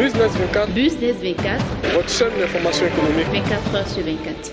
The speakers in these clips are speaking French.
Business 24. Business 24. Votre chaîne d'information économique. 24 heures sur 24.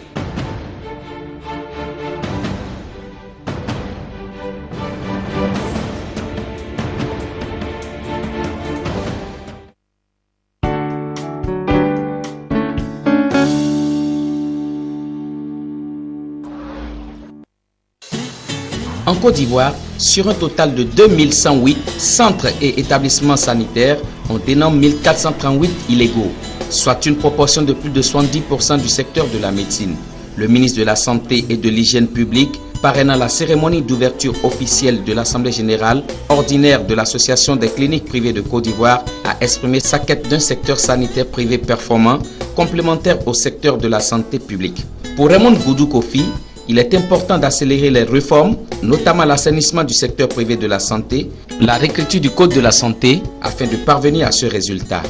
En Côte d'Ivoire, sur un total de 2108 centres et établissements sanitaires, on dénombre 1438 illégaux, soit une proportion de plus de 70% du secteur de la médecine. Le ministre de la Santé et de l'Hygiène publique, parrainant la cérémonie d'ouverture officielle de l'Assemblée générale ordinaire de l'Association des cliniques privées de Côte d'Ivoire, a exprimé sa quête d'un secteur sanitaire privé performant, complémentaire au secteur de la santé publique. Pour Raymond Goudou Kofi, il est important d'accélérer les réformes, notamment l'assainissement du secteur privé de la santé, la réécriture du code de la santé, afin de parvenir à ce résultat.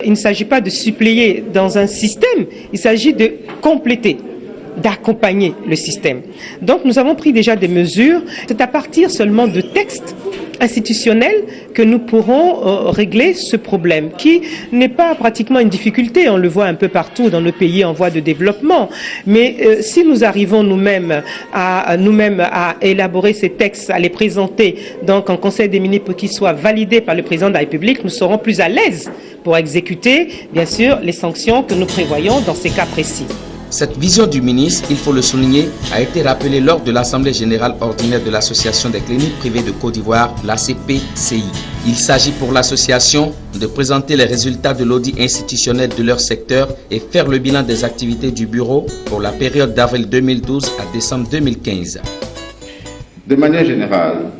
Il ne s'agit pas de suppléer dans un système, il s'agit de compléter, d'accompagner le système. Donc nous avons pris déjà des mesures. C'est à partir seulement de textes institutionnels que nous pourrons régler ce problème, qui n'est pas pratiquement une difficulté. On le voit un peu partout dans nos pays en voie de développement. Mais si nous arrivons nous-mêmes à élaborer ces textes, à les présenter donc en Conseil des ministres pour qu'ils soient validés par le président de la République, nous serons plus à l'aise pour exécuter, bien sûr, les sanctions que nous prévoyons dans ces cas précis. Cette vision du ministre, il faut le souligner, a été rappelée lors de l'Assemblée générale ordinaire de l'Association des cliniques privées de Côte d'Ivoire, l'ACPCI. Il s'agit pour l'association de présenter les résultats de l'audit institutionnel de leur secteur et faire le bilan des activités du bureau pour la période d'avril 2012 à décembre 2015. De manière générale,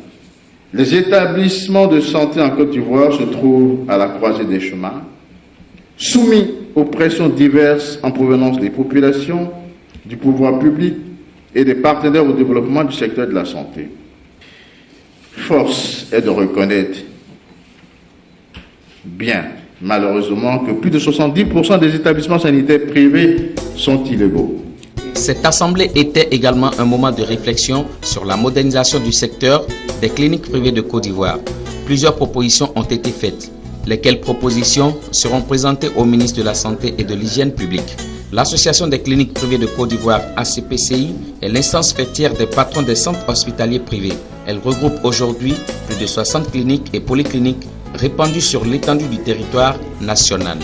les établissements de santé en Côte d'Ivoire se trouvent à la croisée des chemins, soumis aux pressions diverses en provenance des populations, du pouvoir public et des partenaires au développement du secteur de la santé. Force est de reconnaître bien, malheureusement, que plus de 70% des établissements sanitaires privés sont illégaux. Cette assemblée était également un moment de réflexion sur la modernisation du secteur des cliniques privées de Côte d'Ivoire. Plusieurs propositions ont été faites. Lesquelles propositions seront présentées au ministre de la Santé et de l'Hygiène publique. L'Association des cliniques privées de Côte d'Ivoire, ACPCI, est l'instance faîtière des patrons des centres hospitaliers privés. Elle regroupe aujourd'hui plus de 60 cliniques et polycliniques répandues sur l'étendue du territoire national.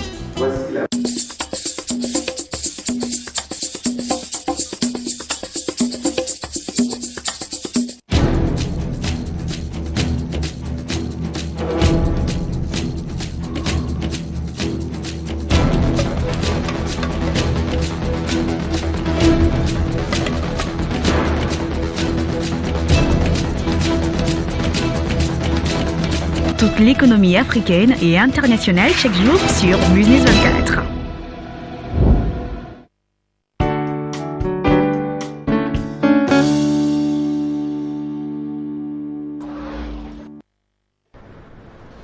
Toute l'économie africaine et internationale chaque jour sur Business 24.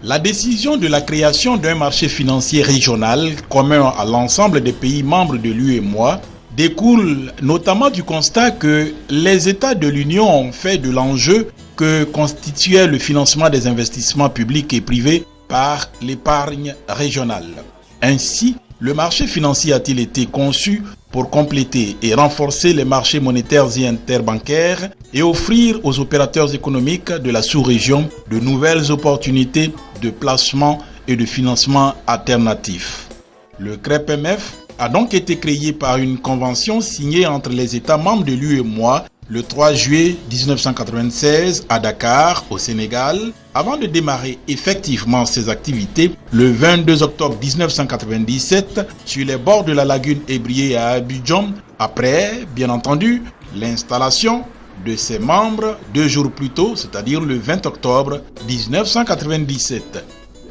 La décision de la création d'un marché financier régional commun à l'ensemble des pays membres de l'UEMOA découle notamment du constat que les États de l'Union ont fait de l'enjeu que constituait le financement des investissements publics et privés par l'épargne régionale. Ainsi, le marché financier a-t-il été conçu pour compléter et renforcer les marchés monétaires et interbancaires et offrir aux opérateurs économiques de la sous-région de nouvelles opportunités de placement et de financement alternatifs. Le CREPMF a donc été créé par une convention signée entre les États membres de l'UEMOA le 3 juillet 1996 à Dakar, au Sénégal, avant de démarrer effectivement ses activités le 22 octobre 1997 sur les bords de la lagune Ébrié à Abidjan, après, bien entendu, l'installation de ses membres 2 jours plus tôt, c'est-à-dire le 20 octobre 1997.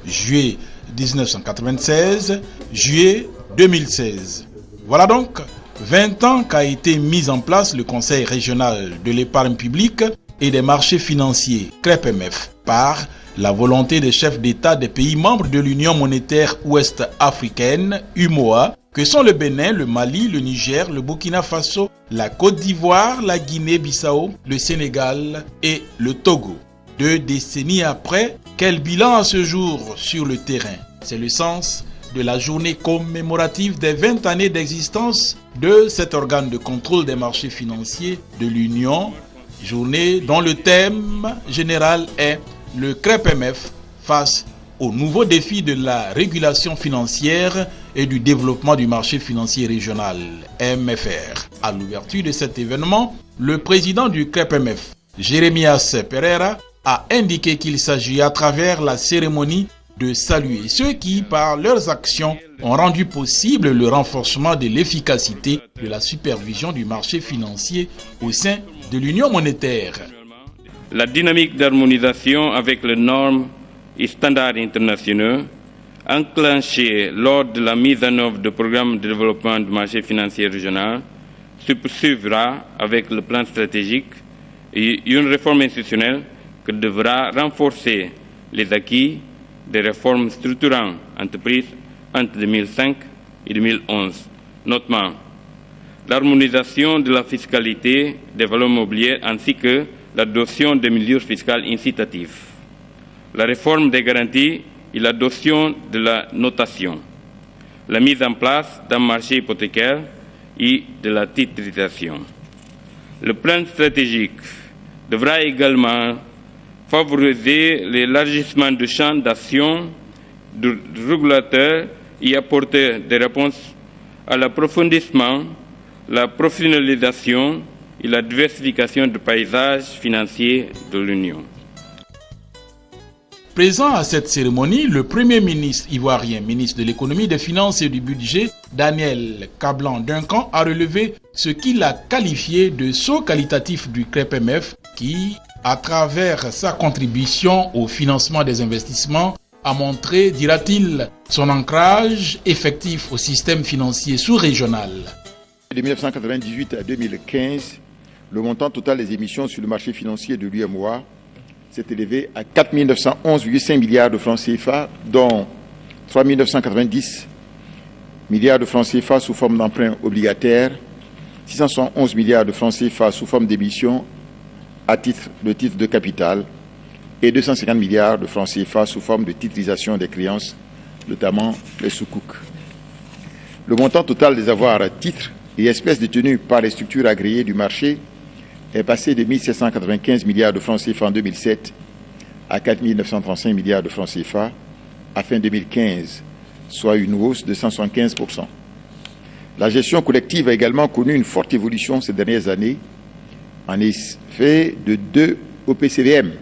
Juillet 1996, juillet 2016. Voilà donc 20 ans qu'a été mis en place le Conseil régional de l'épargne publique et des marchés financiers, CREPMF, par la volonté des chefs d'État des pays membres de l'Union monétaire ouest-africaine, UMOA, que sont le Bénin, le Mali, le Niger, le Burkina Faso, la Côte d'Ivoire, la Guinée-Bissau, le Sénégal et le Togo. 2 décennies après, quel bilan à ce jour sur le terrain? C'est le sens de la journée commémorative des 20 années d'existence de cet organe de contrôle des marchés financiers de l'Union, journée dont le thème général est le CREPMF face aux nouveaux défis de la régulation financière et du développement du marché financier régional, MFR. À l'ouverture de cet événement, le président du CREPMF, Jérémias Pereira, a indiqué qu'il s'agit à travers la cérémonie de saluer ceux qui, par leurs actions, ont rendu possible le renforcement de l'efficacité de la supervision du marché financier au sein de l'Union monétaire. La dynamique d'harmonisation avec les normes et standards internationaux enclenchée lors de la mise en œuvre du programme de développement du marché financier régional se poursuivra avec le plan stratégique et une réforme institutionnelle qui devra renforcer les acquis des réformes structurantes entreprises entre 2005 et 2011, notamment l'harmonisation de la fiscalité des valeurs mobilières ainsi que l'adoption des mesures fiscales incitatives, la réforme des garanties et l'adoption de la notation, la mise en place d'un marché hypothécaire et de la titrisation. Le plan stratégique devra également favoriser l'élargissement du champ d'action du régulateur et apporter des réponses à l'approfondissement, la professionnalisation et la diversification du paysage financier de l'Union. Présent à cette cérémonie, le Premier ministre ivoirien, ministre de l'économie, des finances et du budget, Daniel Kablan-Duncan, a relevé ce qu'il a qualifié de saut qualitatif du CREPMF qui, à travers sa contribution au financement des investissements, a montré, dira-t-il, son ancrage effectif au système financier sous-régional. De 1998 à 2015, le montant total des émissions sur le marché financier de l'UEMOA s'est élevé à 4 911,5 milliards de francs CFA, dont 3 990 milliards de francs CFA sous forme d'emprunts obligataires, 671 milliards de francs CFA sous forme d'émissions à titre de capital et 250 milliards de francs CFA sous forme de titrisation des créances, notamment les sukuk. Le montant total des avoirs à titres et espèces détenus par les structures agréées du marché est passé de 1 795 milliards de francs CFA en 2007 à 4 935 milliards de francs CFA à fin 2015, soit une hausse de 175%. La gestion collective a également connu une forte évolution ces dernières années. En effet, de 2 OPCVM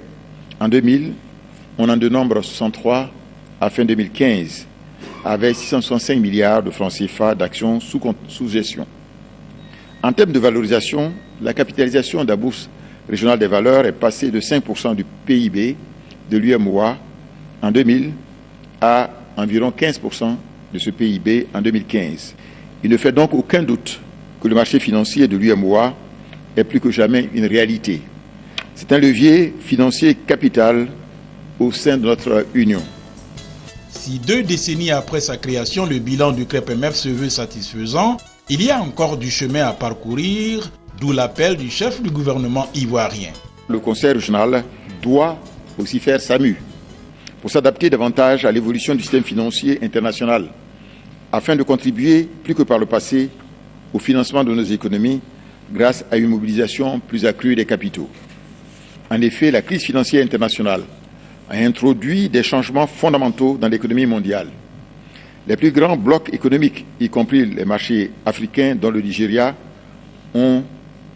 en 2000, on en dénombre 63 à fin 2015, avec 665 milliards de francs CFA d'actions sous gestion. En termes de valorisation, la capitalisation de la Bourse régionale des valeurs est passée de 5% du PIB de l'UEMOA en 2000 à environ 15% de ce PIB en 2015. Il ne fait donc aucun doute que le marché financier de l'UEMOA est plus que jamais une réalité. C'est un levier financier capital au sein de notre Union. Si 2 décennies après sa création, le bilan du CREPMF se veut satisfaisant, il y a encore du chemin à parcourir, d'où l'appel du chef du gouvernement ivoirien. Le Conseil régional doit aussi faire sa mue pour s'adapter davantage à l'évolution du système financier international, afin de contribuer, plus que par le passé, au financement de nos économies grâce à une mobilisation plus accrue des capitaux. En effet, la crise financière internationale a introduit des changements fondamentaux dans l'économie mondiale. Les plus grands blocs économiques, y compris les marchés africains dont le Nigeria, ont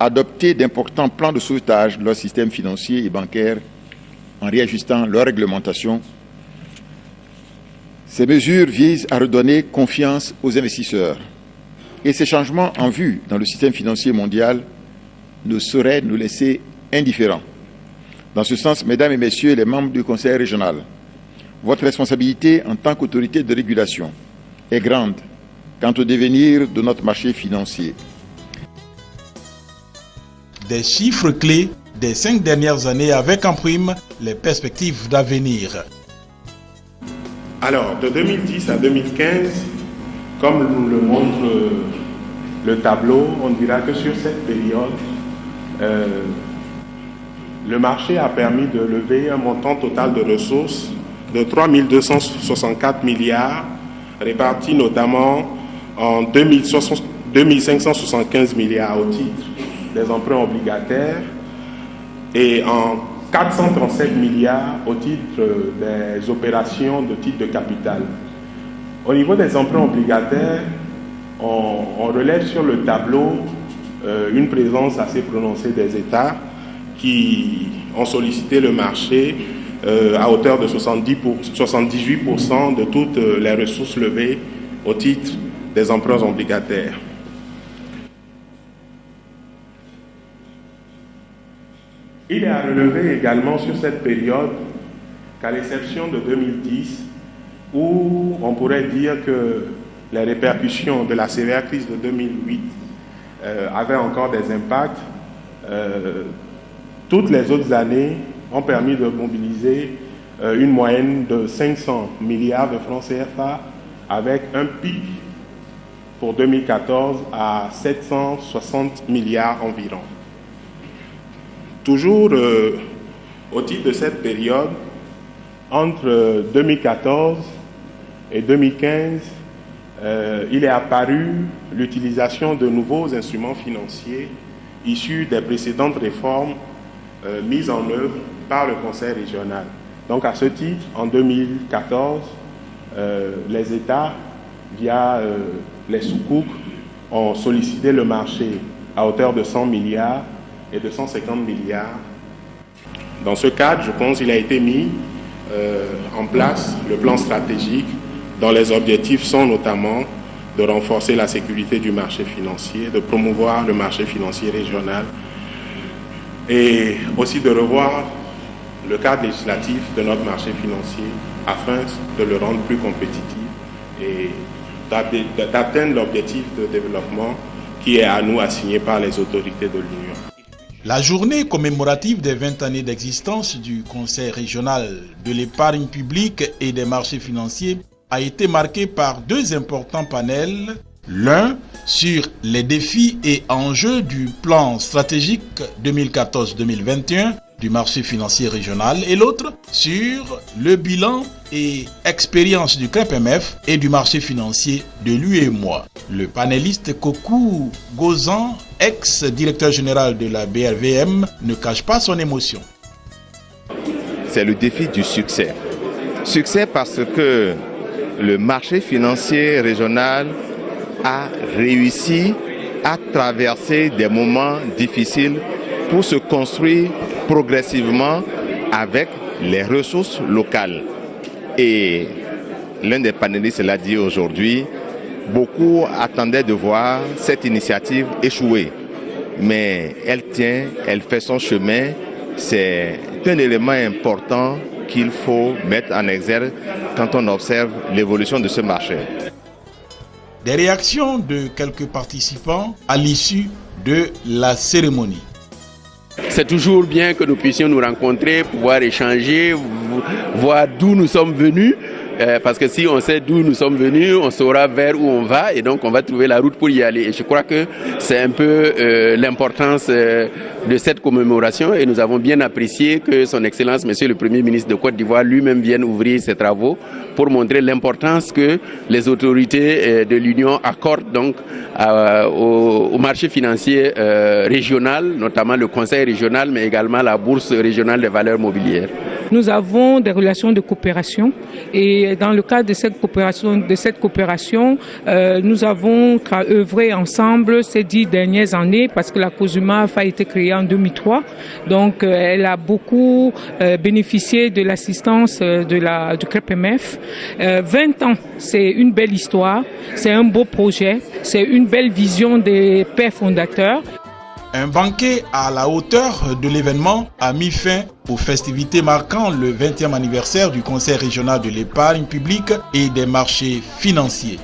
adopté d'importants plans de sauvetage de leur système financier et bancaire en réajustant leur réglementation. Ces mesures visent à redonner confiance aux investisseurs. Et ces changements en vue dans le système financier mondial ne sauraient nous laisser indifférents. Dans ce sens, mesdames et messieurs les membres du Conseil régional, votre responsabilité en tant qu'autorité de régulation est grande quant au devenir de notre marché financier. Des chiffres clés des 5 dernières années avec en prime les perspectives d'avenir. Alors, de 2010 à 2015, comme nous le montre le tableau, on dira que sur cette période, le marché a permis de lever un montant total de ressources de 3 264 milliards répartis notamment en 2575 milliards au titre des emprunts obligataires et en 437 milliards au titre des opérations de titre de capital. Au niveau des emprunts obligataires, on relève sur le tableau une présence assez prononcée des États qui ont sollicité le marché à hauteur de 78% de toutes les ressources levées au titre des emprunts obligataires. Il est à relever également sur cette période qu'à l'exception de 2010, où on pourrait dire que les répercussions de la sévère crise de 2008 avaient encore des impacts, toutes les autres années ont permis de mobiliser une moyenne de 500 milliards de francs CFA avec un pic pour 2014 à 760 milliards environ. Toujours au titre de cette période, entre 2014 et 2015, il est apparu l'utilisation de nouveaux instruments financiers issus des précédentes réformes mises en œuvre par le Conseil régional. Donc à ce titre, en 2014, les États, via les soukouk, ont sollicité le marché à hauteur de 100 milliards et de 150 milliards. Dans ce cadre, je pense qu'il a été mis en place le plan stratégique dont les objectifs sont notamment de renforcer la sécurité du marché financier, de promouvoir le marché financier régional et aussi de revoir le cadre législatif de notre marché financier afin de le rendre plus compétitif et d'atteindre l'objectif de développement qui est à nous assigné par les autorités de l'Union. La journée commémorative des 20 années d'existence du Conseil régional de l'épargne publique et des marchés financiers a été marquée par deux importants panels. L'un sur les défis et enjeux du plan stratégique 2014-2021 du marché financier régional et l'autre sur le bilan et expérience du CREPMF et du marché financier de l'UEMOA. Le panéliste Kokou Gozan, ex-directeur général de la BRVM, ne cache pas son émotion. C'est le défi du succès. Succès parce que le marché financier régional a réussi à traverser des moments difficiles pour se construire progressivement avec les ressources locales. Et l'un des panélistes l'a dit aujourd'hui, beaucoup attendaient de voir cette initiative échouer. Mais elle tient, elle fait son chemin. C'est un élément important qu'il faut mettre en exergue quand on observe l'évolution de ce marché. Des réactions de quelques participants à l'issue de la cérémonie. C'est toujours bien que nous puissions nous rencontrer, pouvoir échanger, voir d'où nous sommes venus. Parce que si on sait d'où nous sommes venus, on saura vers où on va et donc on va trouver la route pour y aller. Et je crois que c'est un peu l'importance de cette commémoration et nous avons bien apprécié que son Excellence, Monsieur le Premier ministre de Côte d'Ivoire, lui-même vienne ouvrir ses travaux pour montrer l'importance que les autorités de l'Union accordent donc au marché financier régional, notamment le Conseil régional, mais également la Bourse régionale des valeurs mobilières. Nous avons des relations de coopération et dans le cadre de cette coopération, nous avons œuvré ensemble ces 10 dernières années parce que la COSUMAF a été créée en 2003. Donc, elle a beaucoup bénéficié de l'assistance du CREPMF. 20 ans, c'est une belle histoire, c'est un beau projet, c'est une belle vision des pères fondateurs. Un banquet à la hauteur de l'événement a mis fin aux festivités marquant le 20e anniversaire du Conseil régional de l'épargne publique et des marchés financiers.